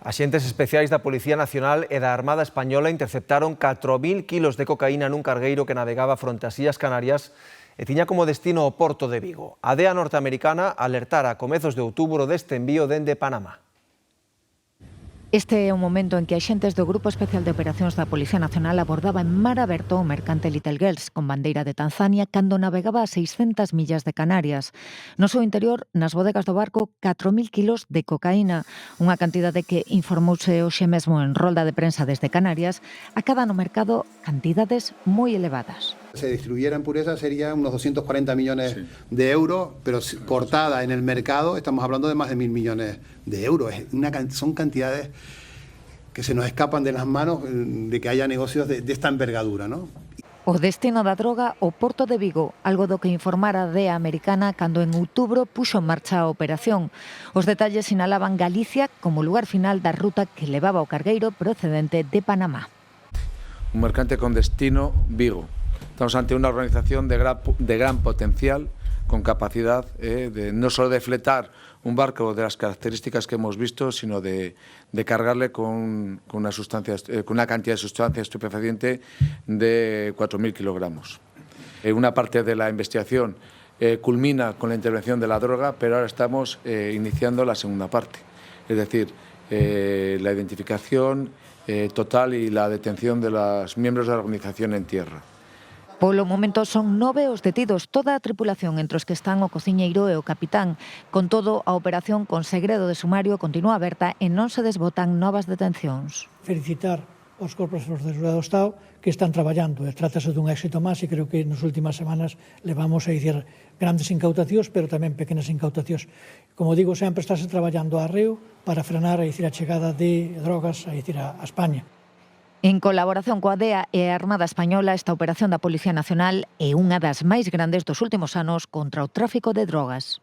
Axentes especiais da Policía Nacional e da Armada Española interceptaron 4.000 kilos de cocaína nun cargueiro que navegaba fronte ás Illas Canarias e tiña como destino o Porto de Vigo. A DEA norteamericana alertara a comezos de outubro deste envío dende Panamá. Este é o momento en que axentes do Grupo Especial de Operacións da Policía Nacional abordaba en mar aberto o mercante Little Girls con bandeira de Tanzania cando navegaba a 600 millas de Canarias. No seu interior, nas bodegas do barco, 4.000 kilos de cocaína, unha cantidade que informouse hoxe mesmo en rolda de prensa desde Canarias, acada no mercado cantidades moi elevadas. Se distribuyera en pureza sería unos 240 millones de euros, pero cortada en el mercado estamos hablando de más de 1.000 millones de euros. Son cantidades que se nos escapan de las manos de que haya negocios de esta envergadura, ¿no? O destino da droga, o Porto de Vigo, algo do que informara a DEA americana cando en outubro puxo en marcha a operación. Os detalles sinalaban Galicia como lugar final da ruta que levaba o cargueiro procedente de Panamá. Un mercante con destino Vigo. Estamos ante una organización de gran potencial, con capacidad de no solo de fletar un barco de las características que hemos visto, sino de cargarle con una cantidad de sustancia estupefaciente de 4.000 kilogramos. Una parte de la investigación culmina con la intervención de la droga, pero ahora estamos iniciando la segunda parte, es decir, la identificación total y la detención de los miembros de la organización en tierra. Polo momento son 9 os detidos, toda a tripulación, entre os que están o cociñeiro e o capitán. Con todo, a operación con segredo de sumario continúa aberta e non se desbotan novas detencións. Felicitar aos corpos de seguridade do Estado que están traballando. Trátase dun éxito máis e creo que nas últimas semanas levamos a dicir grandes incautacións, pero tamén pequenas incautacións. Como digo, sempre estáse traballando a reo para frenar a chegada de drogas a España. En colaboración coa DEA e a Armada Española, esta operación da Policía Nacional é unha das máis grandes dos últimos anos contra o tráfico de drogas.